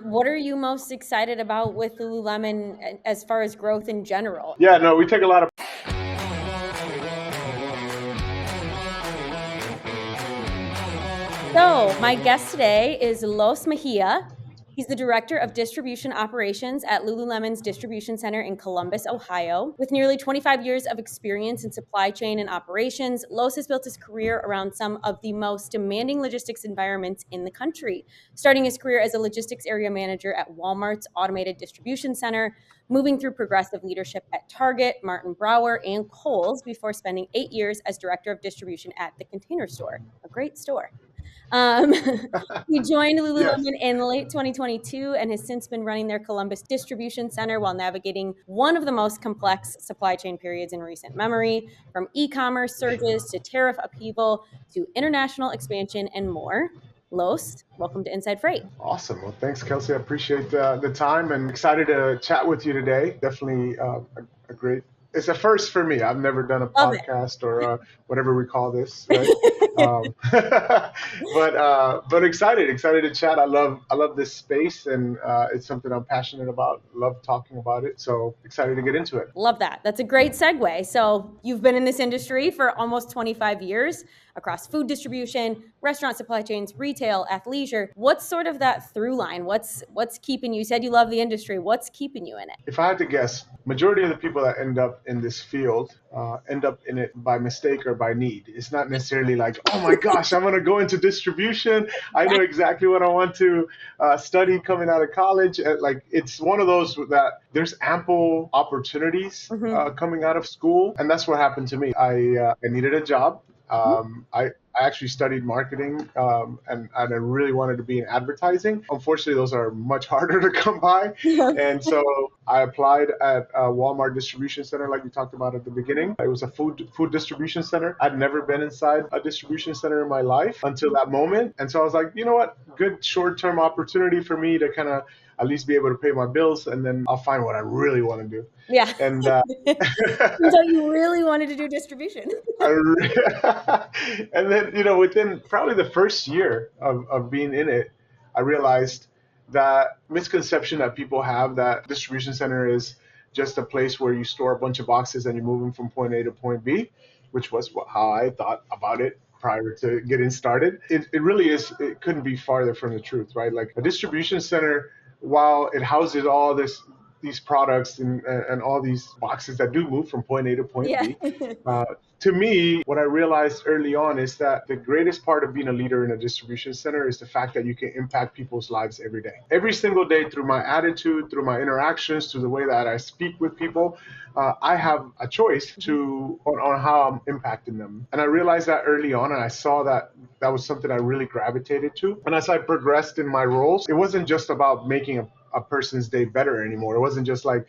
What are you most excited about with Lululemon as far as growth in general? Yeah, no, we take a lot of. So, my guest today is Los Mejia. He's the Director of Distribution Operations at Lululemon's Distribution Center in Columbus, Ohio. With nearly 25 years of experience in supply chain and operations, Los has built his career around some of the most demanding logistics environments in the country, starting his career as a logistics area manager at Walmart's Automated Distribution Center, moving through progressive leadership at Target, Martin Brower, and Kohl's before spending 8 years as Director of Distribution at The Container Store, a great store. Um, he joined Yes. Lululemon in late 2022 and has since been running their Columbus distribution center while navigating one of the most complex supply chain periods in recent memory, from e-commerce surges to tariff upheaval to international expansion and more. Los, welcome to Inside Freight. Awesome. Well, thanks, Kelsey. I appreciate the time and excited to chat with you today. Definitely a great. It's a first for me. I've never done a Love it. podcast or whatever we call this, right? But excited to chat. I love this space, and it's something I'm passionate about. Love talking about it. So excited to get into it. Love that. That's a great segue. So you've been in this industry for almost 25 years across food distribution, restaurant supply chains, retail, athleisure. What's sort of that through line? What's keeping you? You said you love the industry. What's keeping you in it? If I had to guess, majority of the people that end up in this field end up in it by mistake or by need. It's not necessarily like, oh my gosh, I'm going to go into distribution. I know exactly what I want to study coming out of college. Like, it's one of those that there's ample opportunities coming out of school. And that's what happened to me. I needed a job. I actually studied marketing, and I really wanted to be in advertising. Unfortunately, those are much harder to come by. And so I applied at Walmart Distribution Center, like we talked about at the beginning. It was a food distribution center. I'd never been inside a distribution center in my life until that moment. And so I was like, you know what? Good short-term opportunity for me to kind of at least be able to pay my bills, and then I'll find what I really want to do. Yeah. And So you really wanted to do distribution. and then, within probably the first year of being in it, I realized that misconception that people have that distribution center is just a place where you store a bunch of boxes and you move them from point A to point B, which was how I thought about it prior to getting started. It really is, it couldn't be farther from the truth, right? Like, a distribution center, while it houses all these products and all these boxes that do move from point A to point B. To me, what I realized early on is that the greatest part of being a leader in a distribution center is the fact that you can impact people's lives every day. Every single day, through my attitude, through my interactions, through the way that I speak with people, I have a choice on how I'm impacting them. And I realized that early on, and I saw that was something I really gravitated to. And as I progressed in my roles, it wasn't just about making a person's day better anymore. It wasn't just like,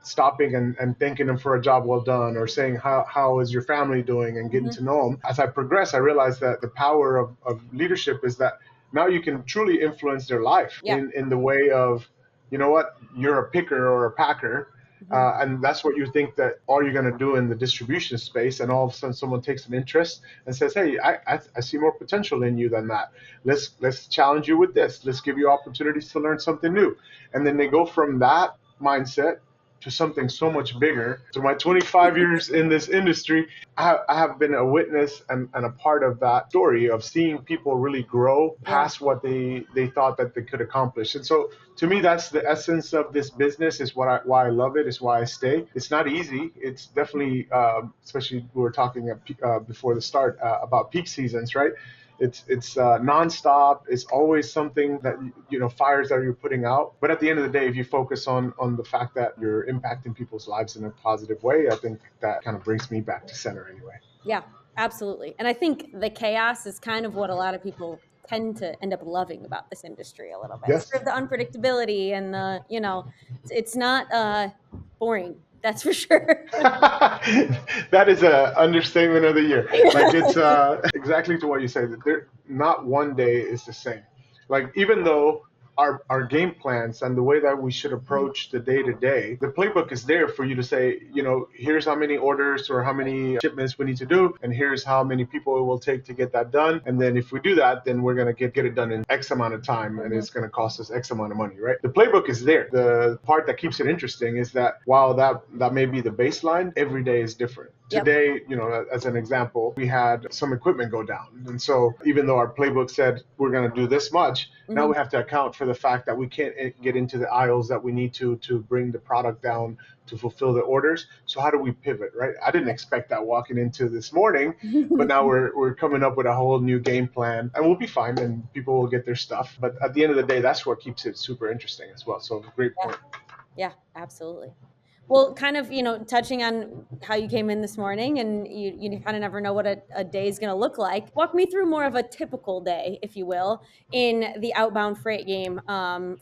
stopping and thanking them for a job well done, or saying how is your family doing and getting to know them. As I progressed, I realized that the power of leadership is that now you can truly influence their life in the way of, you know what, you're a picker or a packer. And that's what you think that all you're going to do in the distribution space, and all of a sudden someone takes an interest and says, hey, I see more potential in you than that. Let's challenge you with this. Let's give you opportunities to learn something new. And then they go from that mindset to something so much bigger. So my 25 years in this industry, I have been a witness and a part of that story of seeing people really grow past what they thought that they could accomplish. And so to me, that's the essence of this business, is why I love it, is why I stay. It's not easy. It's definitely, especially we were talking before the start about peak seasons, right? It's nonstop. It's always something that, fires that you're putting out. But at the end of the day, if you focus on the fact that you're impacting people's lives in a positive way, I think that kind of brings me back to center anyway. Yeah, absolutely. And I think the chaos is kind of what a lot of people tend to end up loving about this industry a little bit. Yes. Sort of the unpredictability and it's not boring. That's for sure. That is an understatement of the year. Like, it's exactly to what you said. Not one day is the same. Like, even though our game plans and the way that we should approach the day to day, the playbook is there for you to say, here's how many orders or how many shipments we need to do, and here's how many people it will take to get that done. And then if we do that, then we're going to get it done in X amount of time, and it's going to cost us X amount of money, right? The playbook is there. The part that keeps it interesting is that while that may be the baseline, every day is different. Yep. Today, as an example, we had some equipment go down. And so even though our playbook said we're going to do this much, now we have to account for the fact that we can't get into the aisles that we need to bring the product down to fulfill the orders. So how do we pivot, right? I didn't expect that walking into this morning, but now we're coming up with a whole new game plan, and we'll be fine, and people will get their stuff. But at the end of the day, that's what keeps it super interesting as well. So great point. Yeah, absolutely. Well, kind of, touching on how you came in this morning, and you kind of never know what a day is going to look like. Walk me through more of a typical day, if you will, in the outbound freight game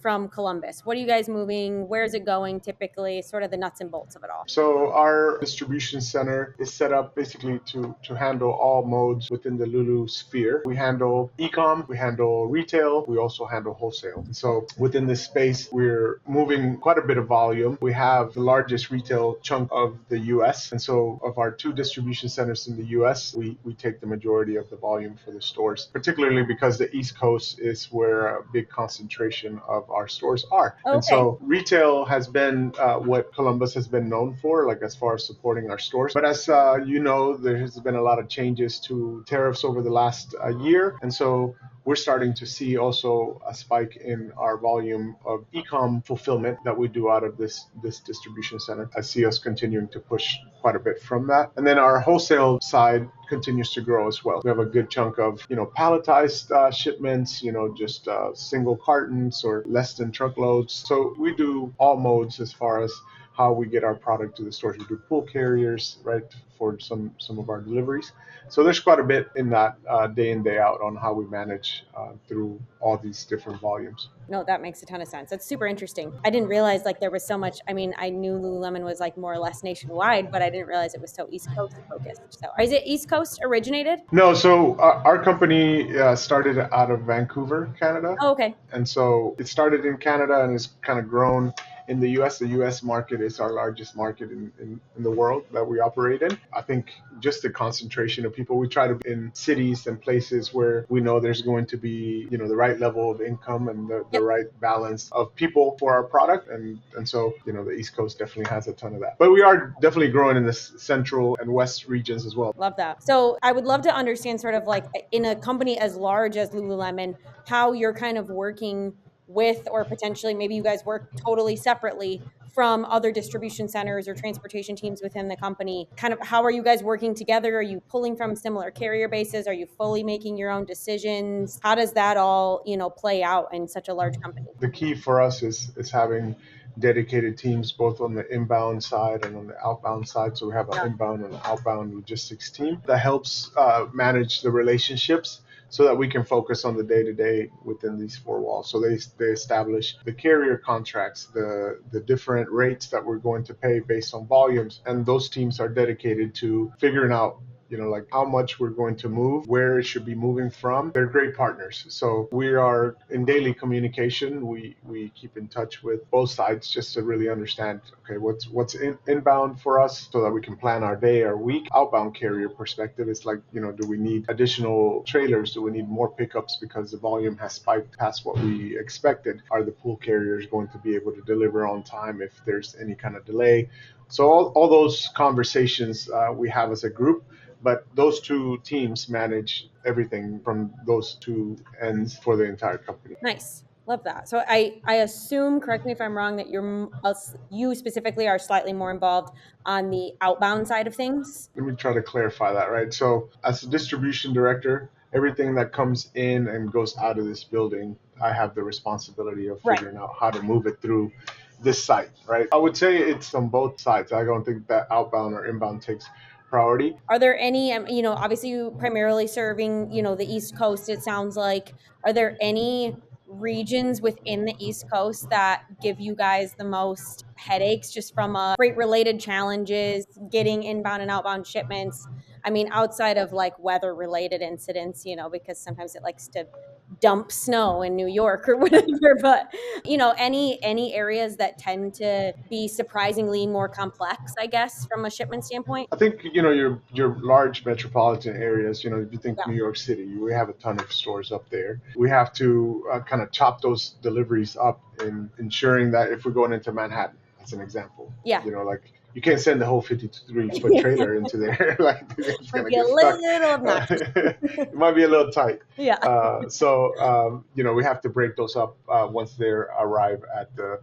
from Columbus. What are you guys moving? Where is it going typically? Sort of the nuts and bolts of it all. So our distribution center is set up basically to handle all modes within the Lulu sphere. We handle e-com, we handle retail, we also handle wholesale. And so within this space, we're moving quite a bit of volume. We have the largest retail chunk of the US. And so of our 2 distribution centers in the US, we take the majority of the volume for the stores, particularly because the East Coast is where a big concentration of our stores are. Okay. And so retail has been what Columbus has been known for, like as far as supporting our stores. But as there has been a lot of changes to tariffs over the last year. And so we're starting to see also a spike in our volume of e-com fulfillment that we do out of this distribution center. I see us continuing to push quite a bit from that. And then our wholesale side continues to grow as well. We have a good chunk of, palletized shipments, just single cartons or less than truckloads. So we do all modes as far as how we get our product to the stores. We do pool carriers, right, for some of our deliveries. So there's quite a bit in that day in, day out on how we manage through all these different volumes. No, that makes a ton of sense. That's super interesting. I didn't realize there was so much. I mean, I knew Lululemon was more or less nationwide, but I didn't realize it was so East Coast focused. So is it East Coast originated? No, so our company started out of Vancouver, Canada. Oh, okay. And so it started in Canada and has kind of grown in the US. The US market is our largest market in the world that we operate in. I think just the concentration of people, we try to be in cities and places where we know there's going to be, the right level of income and the right balance of people for our product. And so, the East Coast definitely has a ton of that. But we are definitely growing in the central and west regions as well. Love that. So I would love to understand sort of in a company as large as Lululemon, how you're kind of working with, or potentially maybe you guys work totally separately from other distribution centers or transportation teams within the company. Kind of how are you guys working together? Are you pulling from similar carrier bases? Are you fully making your own decisions? How does that all, play out in such a large company? The key for us is having dedicated teams both on the inbound side and on the outbound side. So we have an inbound and an outbound logistics team that helps manage the relationships so that we can focus on the day-to-day within these 4 walls. So they establish the carrier contracts, the different rates that we're going to pay based on volumes. And those teams are dedicated to figuring out how much we're going to move, where it should be moving from. They're great partners. So we are in daily communication. We keep in touch with both sides just to really understand, okay, what's inbound for us so that we can plan our day, our week. Outbound carrier perspective is do we need additional trailers? Do we need more pickups because the volume has spiked past what we expected? Are the pool carriers going to be able to deliver on time if there's any kind of delay? So all those conversations we have as a group. But those 2 teams manage everything from those 2 ends for the entire company. Nice. Love that. So I assume, correct me if I'm wrong, that you specifically are slightly more involved on the outbound side of things. Let me try to clarify that, right? So as a distribution director, everything that comes in and goes out of this building, I have the responsibility of figuring out how to move it through this site, right? I would say it's on both sides. I don't think that outbound or inbound takes priority. Are there any, obviously you primarily serving, the East Coast, it sounds like, are there any regions within the East Coast that give you guys the most headaches just from freight related challenges, getting inbound and outbound shipments? I mean, outside of weather related incidents, because sometimes it likes to dump snow in New York or whatever. But any areas that tend to be surprisingly more complex, I guess, from a shipment standpoint. I think your large metropolitan areas. If you think Yeah, New York City, we have a ton of stores up there. We have to kind of chop those deliveries up in ensuring that if we're going into Manhattan, as an example, yeah. like you can't send the whole 53-foot trailer into there. Like it's Might gonna be a get stuck. little obnoxious. It might be a little tight. Yeah, So we have to break those up once they arrive at the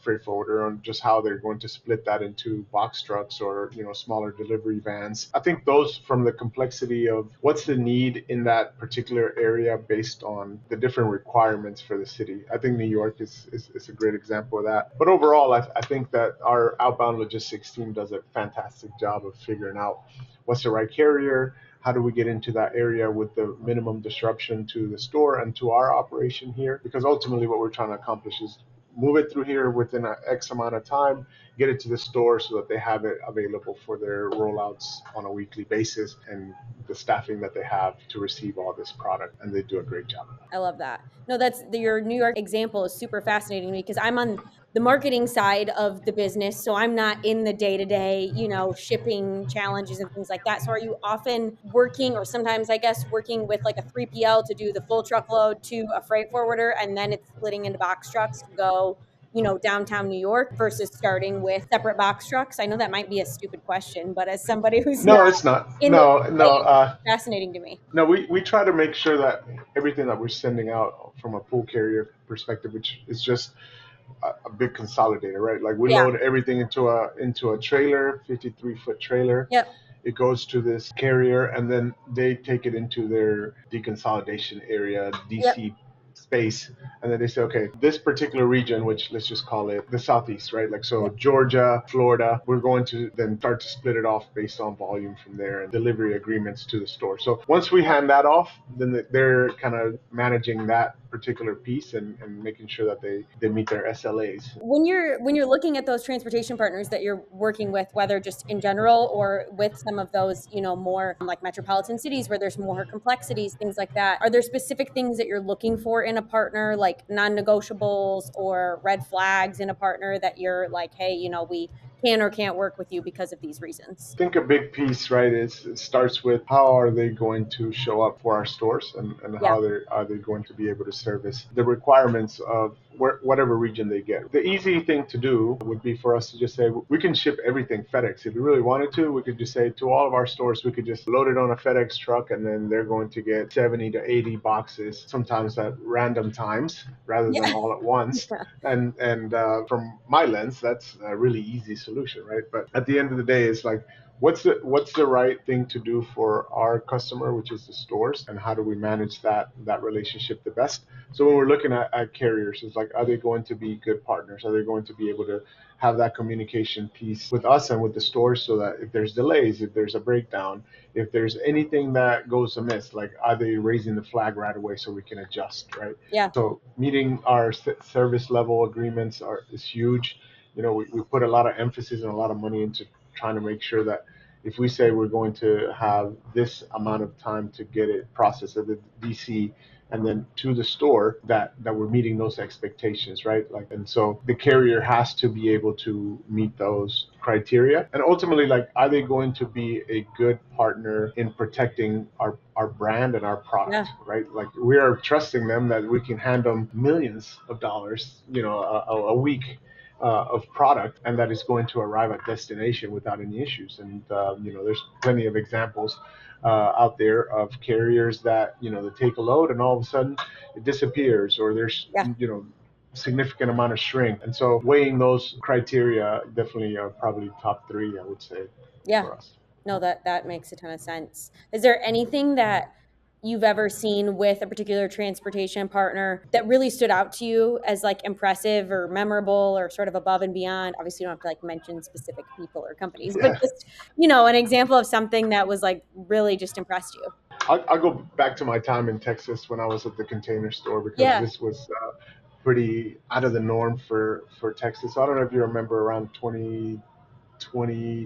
freight forwarder on just how they're going to split that into box trucks or smaller delivery vans. I think those from the complexity of what's the need in that particular area based on the different requirements for the city. I think New York is a great example of that. But overall, I think that our outbound logistics team does a fantastic job of figuring out what's the right carrier, how do we get into that area with the minimum disruption to the store and to our operation here, because ultimately what we're trying to accomplish is move it through here within an X amount of time, get it to the store so that they have it available for their rollouts on a weekly basis and the staffing that they have to receive all this product. And they do a great job. I love that. No, your New York example is super fascinating to me because I'm on the marketing side of the business, so I'm not in the day to day, shipping challenges and things like that. So are you often working, or sometimes I guess working with like a 3PL to do the full truckload to a freight forwarder, and then it's splitting into box trucks to go, downtown New York versus starting with separate box trucks? I know that might be a stupid question, but as somebody who's not No, it's not. in the No, no. space, it's fascinating to me. No, we try to make sure that everything that we're sending out from a pool carrier perspective, which is just a big consolidator, right? Like we Yeah. load everything into a trailer, 53-foot trailer. Yep. It goes to this carrier, and then they take it into their deconsolidation area, Yep. DC space, and then they say, okay, this particular region, which let's just call it the Southeast, right? Like so, Yep. Georgia, Florida, we're going to then start to split it off based on volume from there and delivery agreements to the store. So once we hand that off, then they're kind of managing that particular piece and making sure that they meet their SLAs. When you're looking at those transportation partners that you're working with, whether just in general or with some of those, more like metropolitan cities where there's more complexities, things like that, are there specific things that you're looking for in a partner, like non-negotiables or red flags in a partner that you're like, hey, we can or can't work with you because of these reasons? I think a big piece, right, is it starts with how are they going to show up for our stores and Yeah. how are they going to be able to service the requirements of whatever region they get. The easy thing to do would be for us to just say we can ship everything FedEx. If we really wanted to, we could just say to all of our stores, we could just load it on a FedEx truck and then they're going to get 70 to 80 boxes, sometimes at random times rather than Yeah. all at once. And from my lens, that's a really easy solution, right? But at the end of the day, it's like what's the right thing to do for our customer, which is the stores, and how do we manage that relationship the best? So when we're looking at carriers, it's like, are they going to be good partners? Are they going to be able to have that communication piece with us and with the stores so that if there's delays, if there's a breakdown, if there's anything that goes amiss, like are they raising the flag right away so we can adjust, right? Yeah. So meeting our service level agreements is huge. We put a lot of emphasis and a lot of money into trying to make sure that if we say we're going to have this amount of time to get it processed at the DC and then to the store, that we're meeting those expectations, right? Like, and so the carrier has to be able to meet those criteria. And ultimately, like, are they going to be a good partner in protecting our brand and our Yeah. product, right? Like we are trusting them that we can hand them millions of dollars, a week of product, and that is going to arrive at destination without any issues. And there's plenty of examples out there of carriers that they take a load and all of a sudden it disappears, or there's Yeah. significant amount of shrink. And so weighing those criteria definitely are probably top three, I would say, Yeah. for us. No, that makes a ton of sense. Is there anything that you've ever seen with a particular transportation partner that really stood out to you as like impressive or memorable or sort of above and beyond? Obviously, you don't have to like mention specific people or companies, but Yeah. just, an example of something that was like really just impressed you. I'll go back to my time in Texas when I was at the Container Store, because Yeah. this was pretty out of the norm for Texas. So I don't know if you remember around 2020,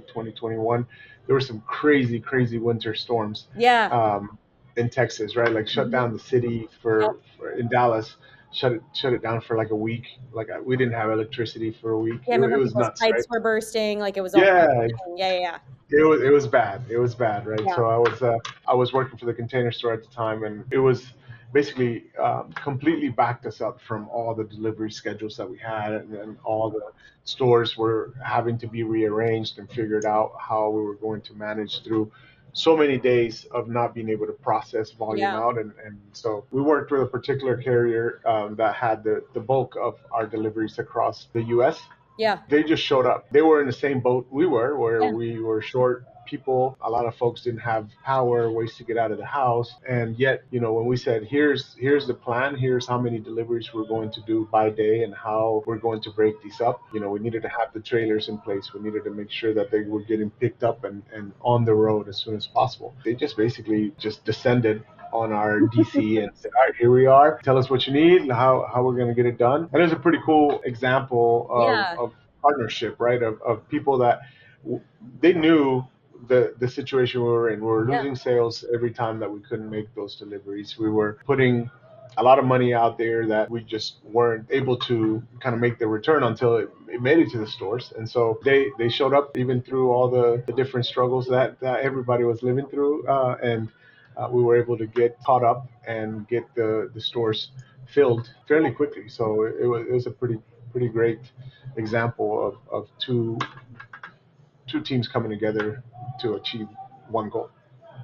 2021, there were some crazy winter storms. Yeah. Um, in Texas, right? Like shut Mhm. down the city Yep. for in Dallas, shut it down for like a week. Like we didn't have electricity for a week. Yeah, I It remember was people's nuts, right? pipes were bursting, like it was a whole Yeah, thing. Yeah, yeah, it was bad. It was bad, right? yeah. So I was working for the container store at the time, and it was basically completely backed us up from all the delivery schedules that we had, and all the stores were having to be rearranged and figured out how we were going to manage through so many days of not being able to process volume Yeah, out, and so we worked with a particular carrier that had the bulk of our deliveries across the U.S. yeah, They just showed up. They were in the same boat we were, where yeah, we were short people. A lot of folks didn't have power, ways to get out of the house, and yet, when we said, here's the plan, here's how many deliveries we're going to do by day, and how we're going to break these up. We needed to have the trailers in place. We needed to make sure that they were getting picked up and on the road as soon as possible. They just basically just descended on our DC and said, all right, here we are. Tell us what you need and how we're going to get it done. And it's a pretty cool example yeah, of partnership, right? Of people that they knew the situation we were in. We were yeah, losing sales every time that we couldn't make those deliveries. We were putting a lot of money out there that we just weren't able to kind of make the return until it made it to the stores. And so they showed up even through all the different struggles that everybody was living through. And we were able to get caught up and get the stores filled fairly quickly. So it was a pretty great example of two teams coming together to achieve one goal.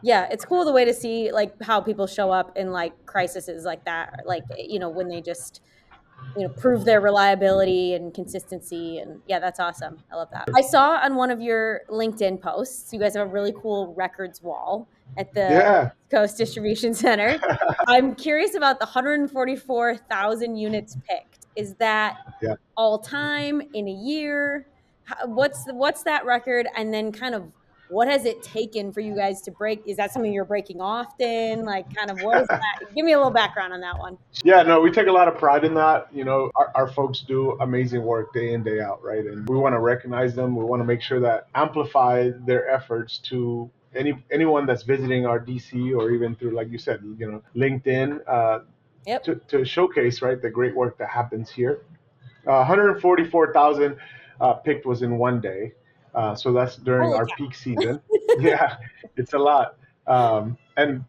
yeah. It's cool the way to see like how people show up in like crises like that, like when they just prove their reliability and consistency. And yeah, that's awesome. I love that. I saw on one of your LinkedIn posts, you guys have a really cool records wall at the Yeah, Coast Distribution Center. I'm curious about the 144,000 units picked. Is that yeah. all time in a year? What's that record? And then kind of what has it taken for you guys to break? Is that something you're breaking often? Like kind of what is that? Give me a little background on that one. Yeah, no, we take a lot of pride in that. Our folks do amazing work day in, day out, right? And we want to recognize them. We want to make sure that amplify their efforts to anyone that's visiting our DC, or even through, like you said, LinkedIn, Yep. to showcase, right, the great work that happens here. 144,000 picked was in one day. So that's during Holy our cow. peak season. Yeah, it's a lot. And,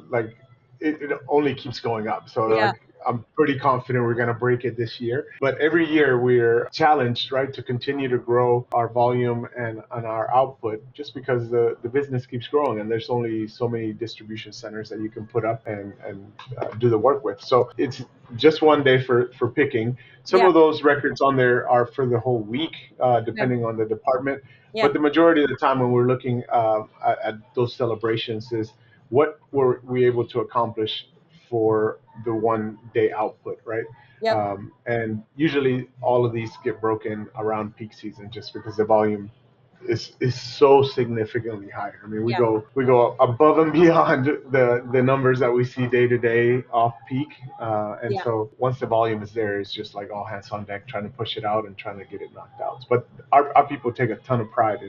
like it only keeps going up. So Yeah. like, I'm pretty confident we're going to break it this year. But every year we're challenged, right, to continue to grow our volume and our output, just because the business keeps growing and there's only so many distribution centers that you can put up and do the work with. So it's just one day for picking. Some Yeah. of those records on there are for the whole week, Okay. depending on the department. Yeah. But the majority of the time when we're looking at those celebrations is what were we able to accomplish for the one day output, right? Yep. And usually all of these get broken around peak season just because the volume is so significantly higher. I mean, we Yeah. go above and beyond the numbers that we see day to day off peak, and Yeah. so once the volume is there, it's just like all hands on deck, trying to push it out and trying to get it knocked out. But our people take a ton of pride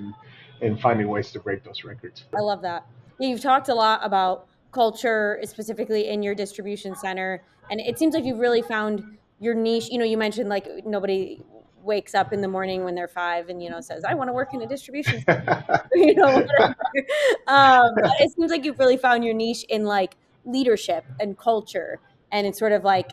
in finding ways to break those records. I love that. Yeah, you've talked a lot about culture, specifically in your distribution center, and it seems like you've really found your niche. You mentioned like nobody wakes up in the morning when they're 5 and says, "I want to work in a distribution center," whatever. But it seems like you've really found your niche in like leadership and culture, and it's sort of like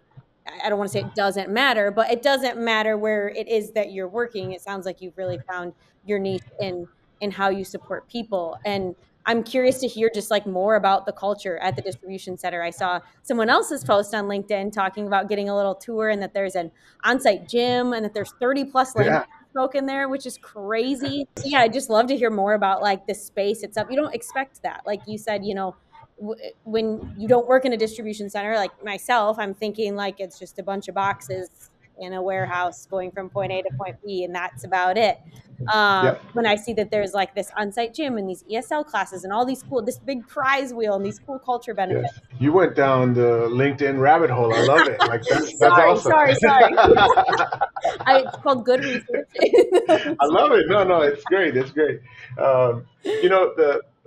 I don't want to say it doesn't matter, but it doesn't matter where it is that you're working. It sounds like you've really found your niche in how you support people. And I'm curious to hear just like more about the culture at the distribution center. I saw someone else's post on LinkedIn talking about getting a little tour and that there's an on-site gym and that there's 30 plus languages Yeah, spoken there, which is crazy. So yeah, I just love to hear more about like the space itself. You don't expect that. Like you said, when you don't work in a distribution center, like myself, I'm thinking like it's just a bunch of boxes in a warehouse going from point A to point B, and that's about it. yep, When I see that there's like this on-site gym and these ESL classes and all these this big prize wheel and these cool culture benefits. yes. You went down the LinkedIn rabbit hole. I love it. Like that's sorry, awesome. sorry, sorry. It's called good research. I love it. No, no, it's great. It's great. Um,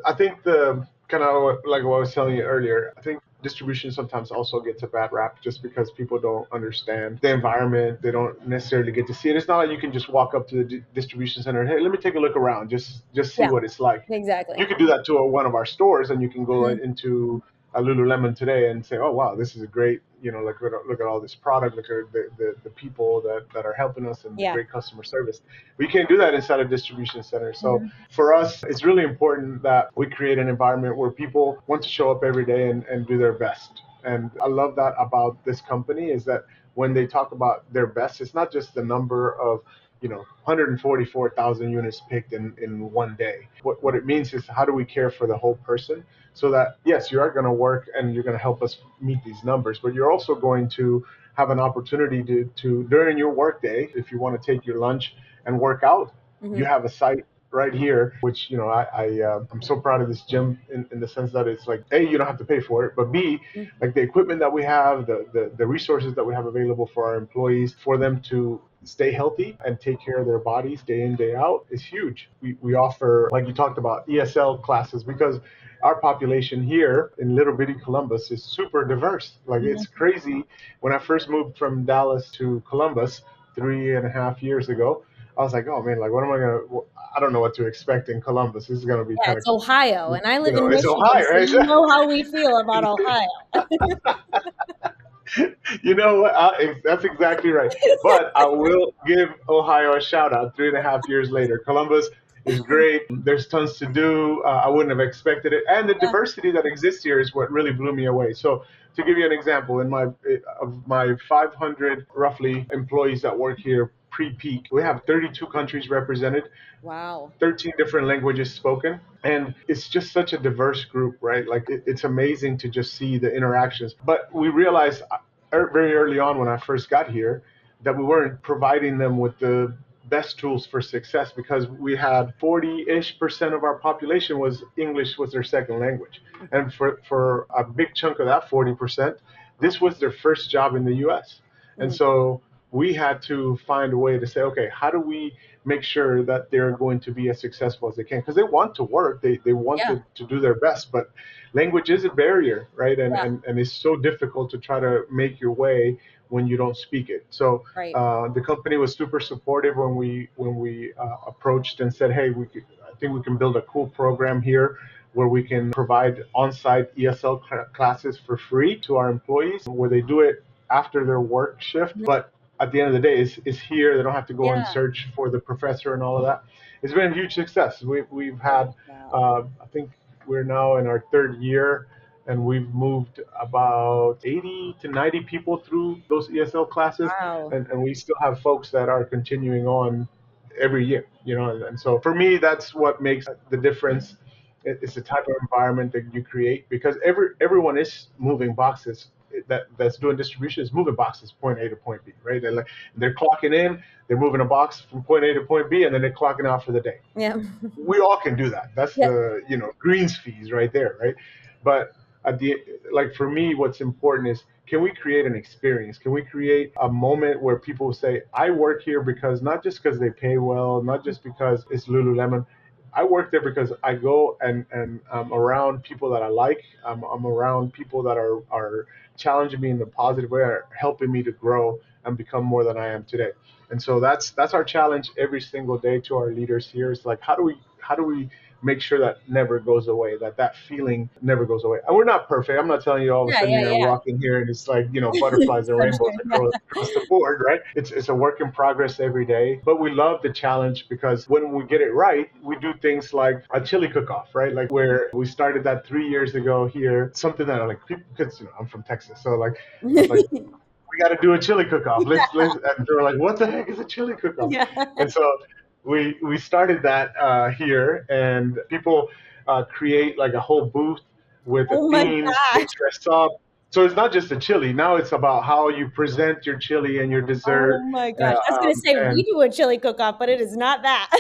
I think the kind of like what I was telling you earlier. I think distribution sometimes also gets a bad rap just because people don't understand the environment. They don't necessarily get to see it. It's not like you can just walk up to the distribution center and, hey, let me take a look around, just see Yeah, what it's like. You exactly. could do that to one of our stores, and you can go Mhm. into a Lululemon today and say, oh wow, this is a great, look at all this product, look at the people that are helping us and the Yeah. great customer service. We can't do that inside a distribution center. So Mhm. for us, it's really important that we create an environment where people want to show up every day and do their best. And I love that about this company is that when they talk about their best, it's not just the number of 144,000 units picked in one day. What it means is how do we care for the whole person so that, yes, you are going to work and you're going to help us meet these numbers, but you're also going to have an opportunity to during your workday, if you want to take your lunch and work out, you Mhm. have a site right here, which I'm so proud of this gym in the sense that it's like, A, you don't have to pay for it, but B, Mhm. like the equipment that we have, the resources that we have available for our employees, for them to stay healthy and take care of their bodies day in, day out is huge. We offer, like you talked about, ESL classes because our population here in little bitty Columbus is super diverse. Like it's Mhm. crazy. When I first moved from Dallas to Columbus 3.5 years ago, I was like, oh man, like what am I gonna? I don't know what to expect in Columbus. This is gonna be Yeah, kind of, it's Ohio, and I live in it's Michigan, Ohio, so right? you know how we feel about Ohio. You know what? That's exactly right. But I will give Ohio a shout out 3.5 years later. Columbus is great. There's tons to do. I wouldn't have expected it. And the Yeah. diversity that exists here is what really blew me away. So, to give you an example, of my 500 roughly employees that work here pre-peak, we have 32 countries represented, Wow. 13 different languages spoken, and it's just such a diverse group, right? Like it's amazing to just see the interactions. But we realized very early on when I first got here that we weren't providing them with the best tools for success because we had 40-ish% of our population was English was their second language, and for a big chunk of that 40%, this was their first job in the U.S. And Mm. so we had to find a way to say, okay, how do we make sure that they're going to be as successful as they can? Because they want to work, they want Yeah. to do their best, but language is a barrier, right? And, Yeah. and, and it's so difficult to try to make your way when you don't speak it. So Right. the company was super supportive when we approached and said, hey, I think we can build a cool program here where we can provide on-site ESL classes for free to our employees, where they do it after their work shift, Mhm. but at the end of the day, it's here. They don't have to go and Yeah. search for the professor and all of that. It's been a huge success. We've Love had, that. I think we're now in our third year, and we've moved about 80 to 90 people through those ESL classes, Wow. and we still have folks that are continuing on every year, and so for me, that's what makes the difference. It's the type of environment that you create because everyone is moving boxes that's doing distribution is moving boxes point A to point B, right? They're clocking in, they're moving a box from point A to point B, and then they're clocking out for the day. Yeah. We all can do that. That's Yeah. the greens fees right there, right? But at the like for me, what's important is can we create an experience? Can we create a moment where people say, I work here because not just because they pay well, not just because it's Lululemon. I work there because I go and I'm around people that I like. I'm around people that are challenging me in the positive way, are helping me to grow and become more than I am today. And so that's our challenge every single day to our leaders here. It's like how do we make sure that never goes away, that feeling never goes away. And we're not perfect. I'm not telling you all of a Yeah. sudden Yeah. you're gonna Yeah. walk in here and it's like, butterflies and For rainbows sure. Yeah. across the board, right? It's a work in progress every day. But we love the challenge because when we get it right, we do things like a chili cook-off, right? Like where we started that 3 years ago here. Something that like people, because I'm from Texas, so like I was like, we got to do a chili cook-off. Let's. And they were like, what the heck is a chili cook-off? Yeah. And so we started that here, and people create like a whole booth with a Oh my theme. They gosh. dress up. So it's not just a chili. Now it's about how you present your chili and your Oh dessert. my gosh. I was gonna say we And do a chili cook-off, but it is not that.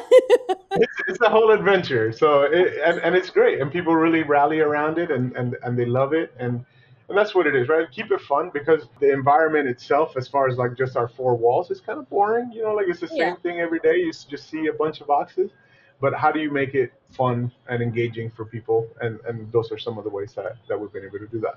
it's a whole adventure. So and it's great, and people really rally around it, and they love it, and that's what it is, right? Keep it fun because the environment itself, as far as like just our four walls, is kind of boring. Like it's the Yeah. same thing every day. You just see a bunch of boxes, but how do you make it fun and engaging for people? And those are some of the ways that we've been able to do that.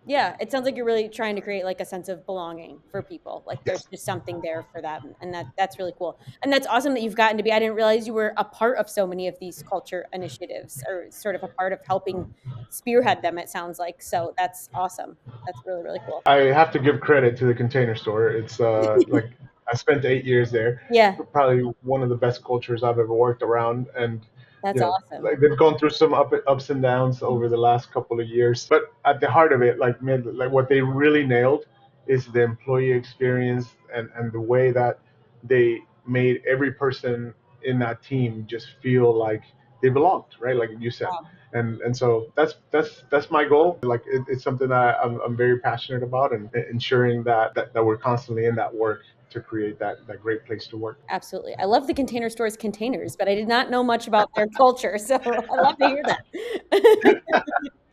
Yeah, it sounds like you're really trying to create like a sense of belonging for people. Like there's Yes. just something there for them, and that's really cool. And that's awesome that you've gotten to be. I didn't realize you were a part of so many of these culture initiatives, or sort of a part of helping spearhead them. It sounds like so. That's awesome. That's really really cool. I have to give credit to the Container Store. It's like I spent 8 years there. Yeah, Probably one of the best cultures I've ever worked around, and that's awesome. like they've gone through some ups and downs over the last couple of years. But at the heart of it, like what they really nailed is the employee experience and the way that they made every person in that team just feel like they belonged, right? Like you said. Wow. And so that's my goal. Like it's something that I'm very passionate about, and ensuring that we're constantly in that work to create that great place to work. Absolutely. I love the Container Store's containers, but I did not know much about their culture, so I love to hear that.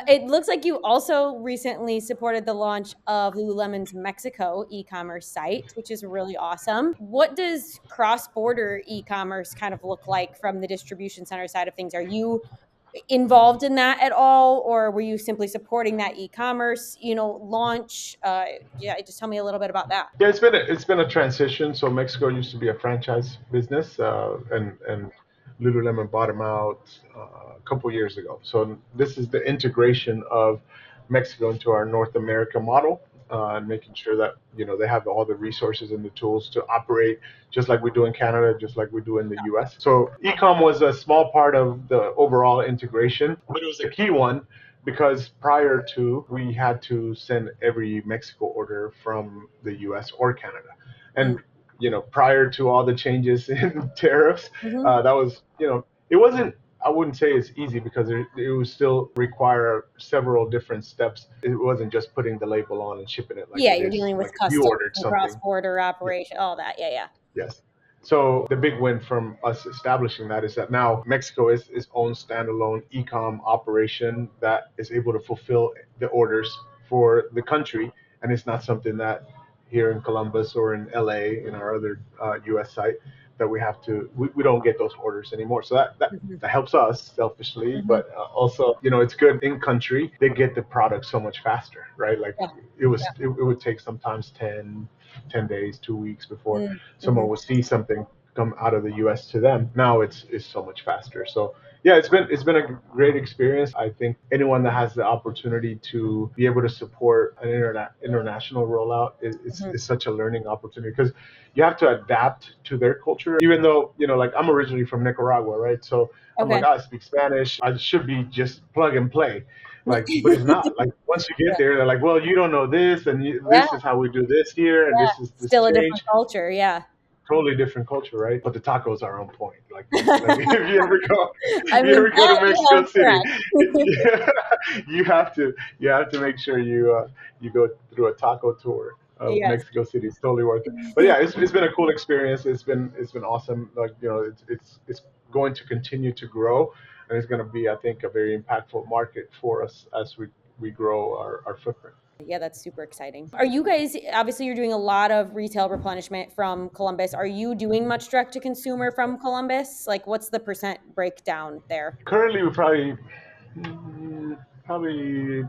It looks like you also recently supported the launch of Lululemon's Mexico e-commerce site, which is really awesome. What does cross-border e-commerce kind of look like from the distribution center side of things? Are you involved in that at all, or were you simply supporting that e-commerce, launch? Yeah, just tell me a little bit about that. Yeah, it's been a transition. So Mexico used to be a franchise business, and Lululemon bought them out a couple years ago. So this is the integration of Mexico into our North America model, and making sure that they have all the resources and the tools to operate just like we do in Canada, just like we do in the U.S. So ecom was a small part of the overall integration, but it was a key one because prior to we had to send every Mexico order from the US or Canada. And prior to all the changes in tariffs, Mm-hmm. that was it wasn't, I wouldn't say it's easy because it would still require several different steps. It wasn't just putting the label on and shipping it like Yeah, it you're is dealing with like if you customs ordered and something. cross-border operation, all that. Yeah, yeah. Yes. So the big win from us establishing that is that now Mexico is its own standalone e-com operation that is able to fulfill the orders for the country, and it's not something that here in Columbus or in LA in our other U.S. site that we don't get those orders anymore. So Mhm. that helps us selfishly, Mhm. but also it's good in country. They get the product so much faster, right? Like Yeah. it would take sometimes 10 days, 2 weeks before Mm, someone mhm, will see something come out of the U.S. to them. Now it's so much faster. So yeah, it's been a great experience. I think anyone that has the opportunity to be able to support an international rollout mhm. is such a learning opportunity because you have to adapt to their culture. Even though like I'm originally from Nicaragua, right? So I'm Okay. like, I speak Spanish. I should be just plug and play. Like, but it's not. Like once you get Yeah, there, they're like, well, you don't know this, and yeah, this is how we do this here, and yeah. this Still a different change. culture, yeah. Totally different culture, right? But the tacos are on point. Like if you ever go, I if you mean, ever go that to you are Mexico City, correct. you have to make sure you go through a taco tour of Yes. Mexico City. It's totally worth it. But yeah, it's been a cool experience. It's been awesome. Like it's going to continue to grow, and it's going to be, I think, a very impactful market for us as we grow our footprint. Yeah, that's super exciting. Are you guys, obviously, you're doing a lot of retail replenishment from Columbus. Are you doing much direct to consumer from Columbus? Like, what's the percent breakdown there? Currently, we probably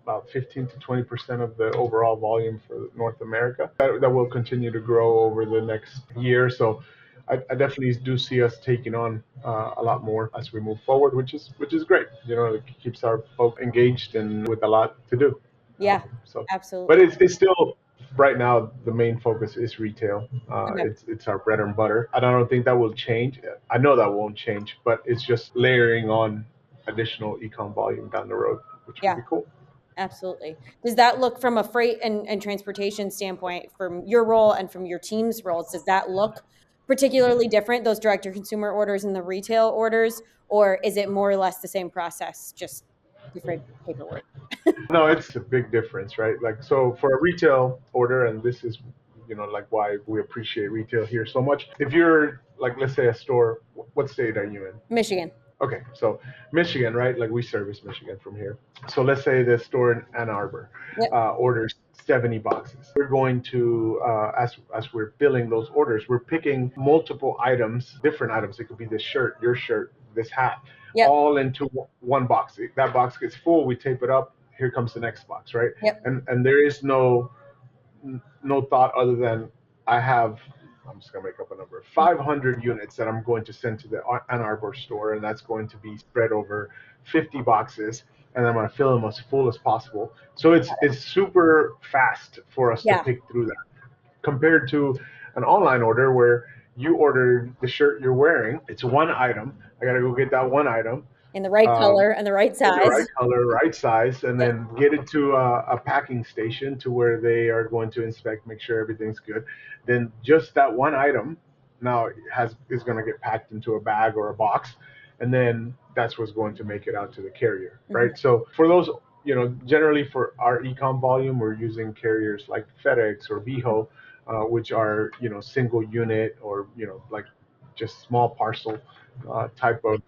about 15 to 20% of the overall volume for North America. That will continue to grow over the next year. So I definitely do see us taking on a lot more as we move forward, which is great. It keeps our folk engaged and with a lot to do. Yeah, So, but absolutely. it's still right now the main focus is retail. Okay. It's our bread and butter. I don't think that will change. I know that won't change, but it's just layering on additional ecom volume down the road, which will Yeah. be cool. Absolutely. Does that look from a freight and transportation standpoint from your role and from your team's roles? Does that look particularly different, those direct to consumer orders and the retail orders, or is it more or less the same process, just different paperwork? No, it's a big difference, right? Like, so for a retail order, and this is, like why we appreciate retail here so much. If you're like, let's say a store, what state are you in? Michigan. Okay, so Michigan, right? Like we service Michigan from here. So let's say the store in Ann Arbor Yep. orders 70 boxes. We're going to, as we're filling those orders, we're picking multiple items, different items. It could be this shirt, your shirt, this hat, Yep. all into one box. That box gets full, we tape it up. Here comes the next box, right? Yep. And there is no thought other than I have, I'm just gonna make up a number, 500 units that I'm going to send to the Ann Arbor store, and that's going to be spread over 50 boxes, and I'm gonna fill them as full as possible. So it's super fast for us to Yeah. pick through that compared to an online order where you order the shirt you're wearing. It's one item. I gotta go get that one item. In the right Um, color and the right in the size. right color, right size, and Yep. then get it to a packing station to where they are going to inspect, make sure everything's good. Then just that one item now is going to get packed into a bag or a box, and then that's what's going to make it out to the carrier, Mhm. right? So for those, generally for our ecom volume, we're using carriers like FedEx or Viho, which are single unit or like just small parcel type of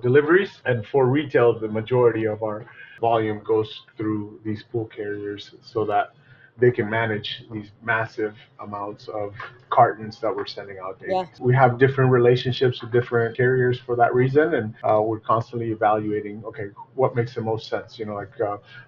deliveries. And for retail, the majority of our volume goes through these pool carriers so that they can manage these massive amounts of cartons that we're sending out daily. Yeah. We have different relationships with different carriers for that reason, and we're constantly evaluating, okay, what makes the most sense. Like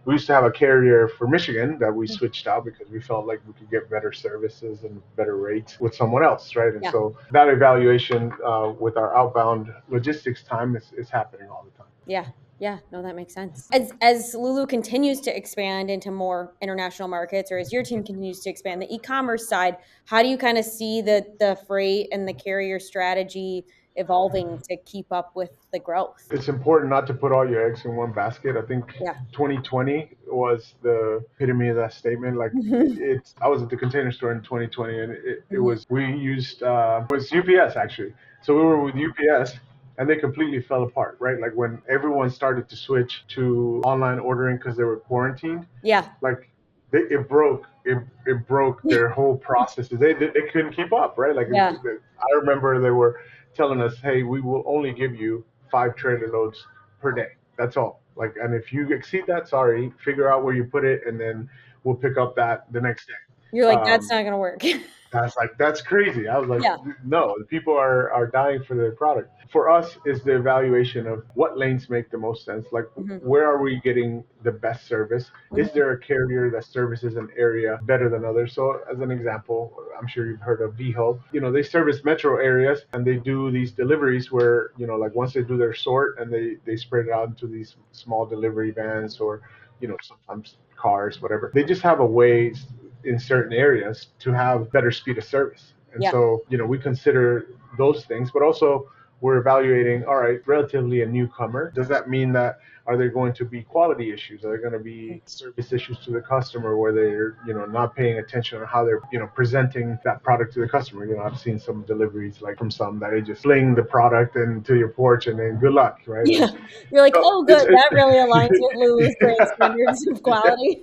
we used to have a carrier for Michigan that we switched out because we felt like we could get better services and better rates with someone else, right? And Yeah. so that evaluation with our outbound logistics time is happening all the time. Yeah. Yeah. No, that makes sense. As Lulu continues to expand into more international markets, or as your team continues to expand the e-commerce side, how do you kind of see the freight and the carrier strategy evolving to keep up with the growth? It's important not to put all your eggs in one basket. I think Yeah. 2020 was the epitome of that statement. Like Hmm. I was at the Container Store in 2020, and it Hmm. was we used it was UPS actually. So we were with UPS, and they completely fell apart, right? Like when everyone started to switch to online ordering because they were quarantined, Yeah. like it broke their whole processes. They couldn't keep up, right? Like Yeah. I remember they were telling us, hey, we will only give you 5 trailer loads per day. That's all. Like, and if you exceed that, sorry, figure out where you put it, and then we'll pick up that the next You're day. like, that's not going to work. I was like, that's crazy. I was like, Yeah. no, people are dying for their product. For us, is the evaluation of what lanes make the most sense. Like, Hmm. where are we getting the best service? Is Hmm. there a carrier that services an area better than others? So, as an example, I'm sure you've heard of Viho. They service metro areas and they do these deliveries where, like once they do their sort and they spread it out into these small delivery vans or, sometimes cars, whatever. They just have a way in certain areas to have better speed of service. And Yeah. so, we consider those things, but also we're evaluating, all right, relatively a newcomer. Does that mean that are there going to be quality issues? Are there going to be service issues to the customer where they're, not paying attention on how they're, presenting that product to the customer? I've seen some deliveries like from some that they just fling the product into your porch and then good luck, right? Yeah. And You're like, so oh, it's good. That really aligns with Lulu's brand standards of quality.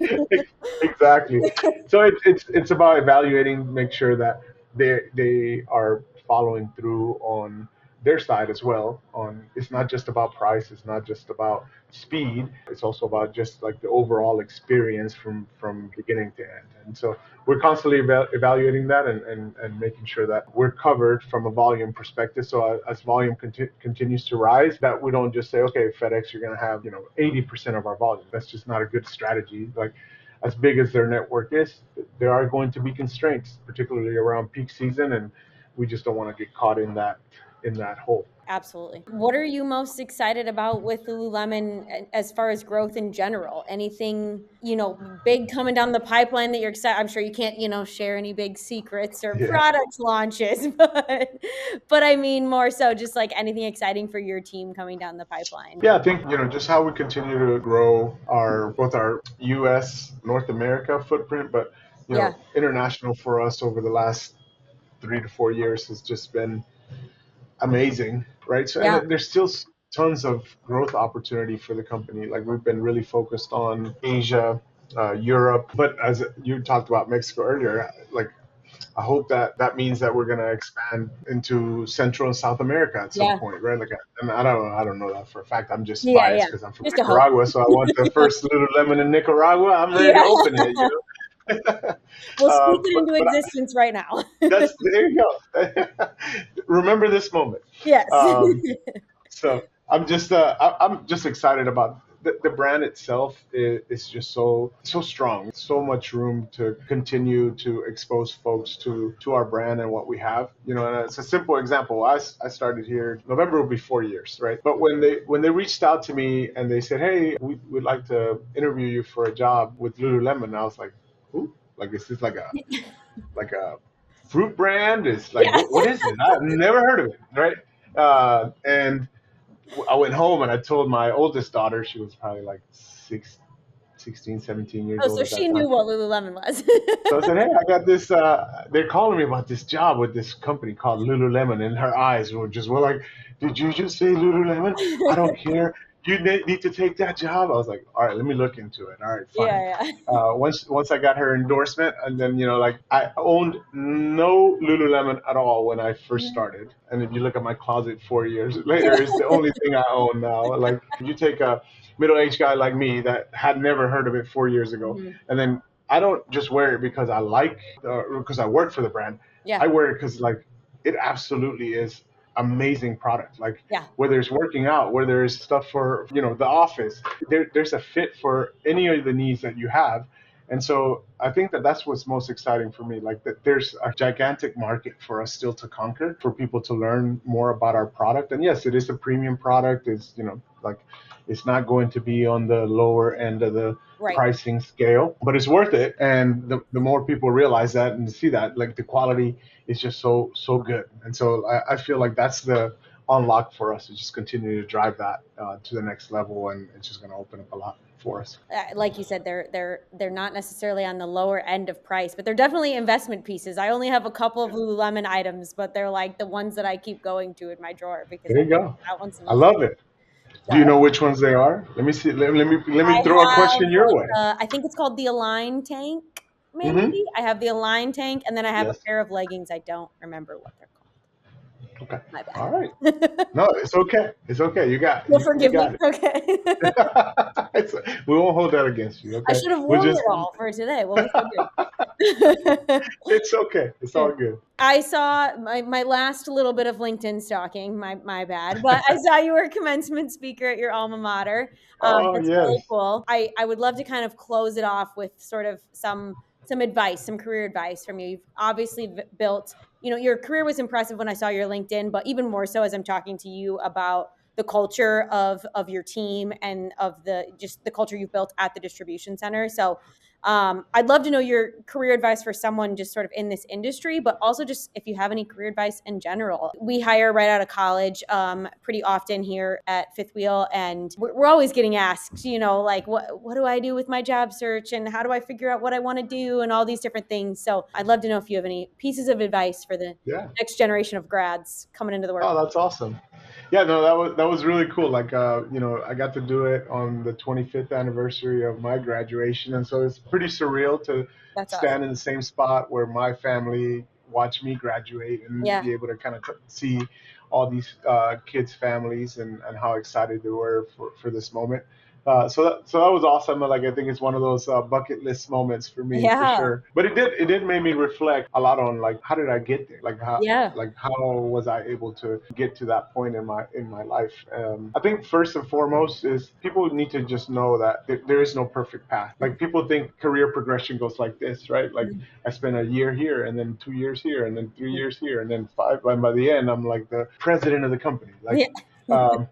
exactly. So it's about evaluating, make sure that they are following through on their side as well. On it's not just about price, it's not just about speed. It's also about just like the overall experience from beginning to end. And so we're constantly evaluating that and making sure that we're covered from a volume perspective. So as volume continues to rise, that we don't just say, okay, FedEx, you're going to have 80% of our volume. That's just not a good strategy. Like as big as their network is, there are going to be constraints, particularly around peak season, and we just don't want to get caught in that hole. Absolutely. What are you most excited about with Lululemon as far as growth in general? Anything, big coming down the pipeline that you're excited? I'm sure you can't, share any big secrets or Yeah. product launches, but I mean more so just like anything exciting for your team coming down the pipeline. Yeah, I think just how we continue to grow our both our U.S. North America footprint, but Yeah. international for us over the last 3 to 4 years has just been amazing, right? So, Yeah. and there's still tons of growth opportunity for the company. Like we've been really focused on Asia, Europe, but as you talked about Mexico earlier, like I hope that that means that we're going to expand into Central and South America at some Yeah. point, right? Like, and I don't know that for a fact. I'm just Yeah, yeah. biased because I'm from Just a hope. Nicaragua, so I want the first Lululemon in Nicaragua. I'm ready to Yeah. open it, you know. We'll speak it into But existence right now. that's there you go. Remember this moment. Yes. Um, so I'm just excited about the brand itself is just so strong. So much room to continue to expose folks to our brand and what we have. You know, and it's a simple example. I started here November will be 4 years, right? But when they reached out to me and they said, hey, we'd like to interview you for a job with Lululemon, I was like, who? Like, is this like a fruit brand? It's like Yeah. what is it? I've never heard of it, right? And I went home and I told my oldest daughter, she was probably like 16, 17 years Oh, old so at that she time. knew what Lululemon was. So I said, hey, I got this. They're calling me about this job with this company called Lululemon. And her eyes were like, did you just say Lululemon? I don't care. You need to take that job. I was like, all right, let me look into it. All right, fine. Yeah, yeah. Once I got her endorsement, and then like I owned no Lululemon at all when I first Mhm. started. And if you look at my closet 4 years later, it's the only thing I own now. Like if you take a middle-aged guy like me that had never heard of it 4 years ago, Mhm. and then I don't just wear it because I like because I work for the brand. Yeah, I wear it because like it absolutely is amazing product. Like yeah. whether it's working out, whether it's stuff for the office, there's a fit for any of the needs that you have. And so I think that that's what's most exciting for me. Like that there's a gigantic market for us still to conquer, for people to learn more about our product. And yes, it is a premium product. It's like it's not going to be on the lower end of the Right. pricing scale, but it's worth it. And the more people realize that and see that, like the quality is just so good. And so I feel like that's the unlock for us to just continue to drive that to the next level, and it's just going to open up a lot for us. Like you said, they're not necessarily on the lower end of price, but they're definitely investment pieces. I only have a couple of Lululemon items, but they're like the ones that I keep going to in my drawer because There you go. that one's I amazing. love it. Do you So know which ones they are? Let me see. Let me I throw a have question your way. I think it's called the Align tank. Maybe Mm-hmm. I have the Align tank, and then I have a Yes. pair of leggings. I don't remember what they're called. Okay. My All right. bad. No, it's okay. It's okay. You got You'll you forgive me. got it. Okay. We won't hold that against you. I Okay. should have We'll worn just. it all for today. We'll be so good. It's okay. It's all good. I saw my last little bit of LinkedIn stalking, my bad, but I saw you were a commencement speaker at your alma mater. Oh That's really yes. cool. I would love to kind of close it off with sort of some advice, some career advice from you. You've obviously built, your career was impressive when I saw your LinkedIn, but even more so as I'm talking to you about the culture of your team and of the culture you've built at the distribution center. So I'd love to know your career advice for someone just sort of in this industry, but also just if you have any career advice in general. We hire right out of college pretty often here at Fifth Wheel, and we're always getting asked, like what do I do with my job search, and how do I figure out what I want to do, and all these different things. So I'd love to know if you have any pieces of advice for the Yeah. next generation of grads coming into the work. Oh, that's awesome. Yeah, no, that was really cool. Like, I got to do it on the 25th anniversary of my graduation, and so it's pretty surreal to That's awesome. stand in the same spot where my family watched me graduate and Yeah. be able to kind of see all these kids' families and how excited they were for this moment. So that was awesome. Like I think it's one of those bucket list moments for me for Yeah. sure. But it did make me reflect a lot on like how did I get there? Yeah. Like how was I able to get to that point in my life? I think first and foremost is people need to just know that there is no perfect path. Like people think career progression goes like this, right? Like Mhm. I spent a year here and then 2 years here and then three Mhm. years here and then five. And by the end, I'm like the president of the company. Like Yeah. um,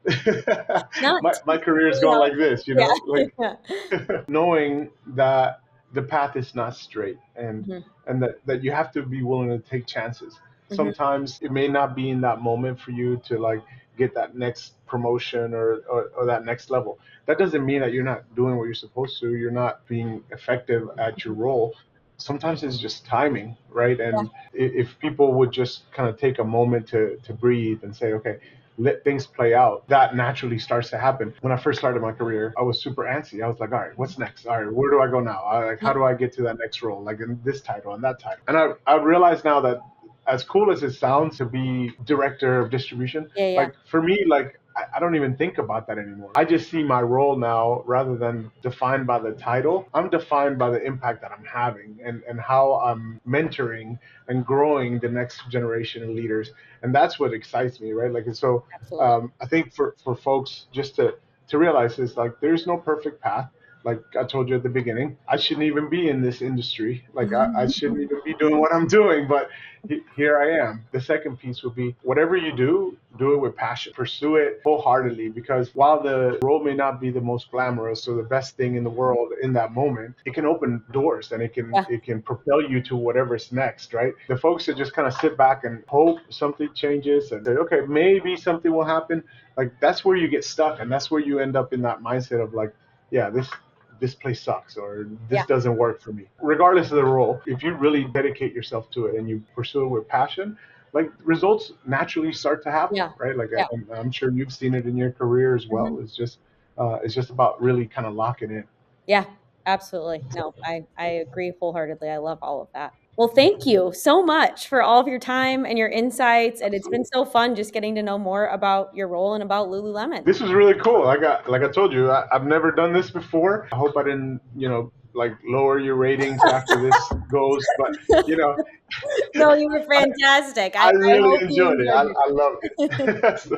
Not my career's typically gone how like this, yeah. like Yeah. knowing that the path is not straight Mhm. and that you have to be willing to take chances. Mhm. Sometimes it may not be in that moment for you to like get that next promotion or that next level. That doesn't mean that you're not doing what you're supposed to. You're not being effective at your role. sometimes it's just timing, right? Yeah. And if people would just kind of take a moment to breathe and say, okay, let things play out, that naturally starts to happen. When I first started my career, I was super antsy. I was like, all right, what's next? All right, where do I go now? Like, how Yeah. do I get to that next role? Like in this title and that title. And I realize now that as cool as it sounds to be director of distribution, Yeah. Yeah. like for me, like I don't even think about that anymore. I just see my role now rather than defined by the title. I'm defined by the impact that I'm having and how I'm mentoring and growing the next generation of leaders. And that's what excites me, right? Like, and so Absolutely. I think for folks just to realize is like there's no perfect path. Like I told you at the beginning, I shouldn't even be in this industry. Like I shouldn't even be doing what I'm doing, but here I am. The second piece would be whatever you do it with passion. Pursue it wholeheartedly because while the role may not be the most glamorous or the best thing in the world in that moment, it can open doors and Yeah. it can propel you to whatever's next, right? The folks that just kind of sit back and hope something changes and say, okay, maybe something will happen. Like that's where you get stuck and that's where you end up in that mindset of like, yeah, this place sucks or Yeah. this doesn't work for me. Regardless of the role, if you really dedicate yourself to it and you pursue it with passion, like results naturally start to happen, Yeah. right? Like Yeah. I'm sure you've seen it in your career as well. Mhm. It's just about really kind of locking in. Yeah, absolutely. No, I agree wholeheartedly. I love all of that. Well, thank you so much for all of your time and your insights. And it's been Absolutely. so fun just getting to know more about your role and about Lululemon. This was really cool. Like I told you, I've never done this before. I hope I didn't, like lower your ratings after this goes, but you know, No, you were fantastic. I I really hope you enjoyed it. enjoyed I loved it. it. So,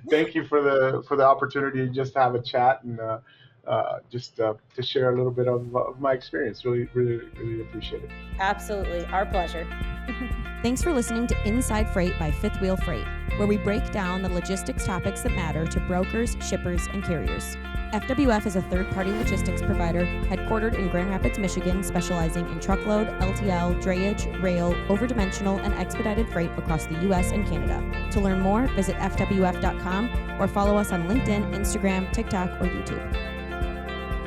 thank you for the opportunity just to have a chat and just to share a little bit of my experience. Really, really, really appreciate it. Absolutely. Our pleasure. Thanks for listening to Inside Freight by Fifth Wheel Freight, where we break down the logistics topics that matter to brokers, shippers, and carriers. FWF is a third-party logistics provider headquartered in Grand Rapids, Michigan, specializing in truckload, LTL, drayage, rail, overdimensional, and expedited freight across the U.S. and Canada. To learn more, visit FWF.com or follow us on LinkedIn, Instagram, TikTok, or YouTube.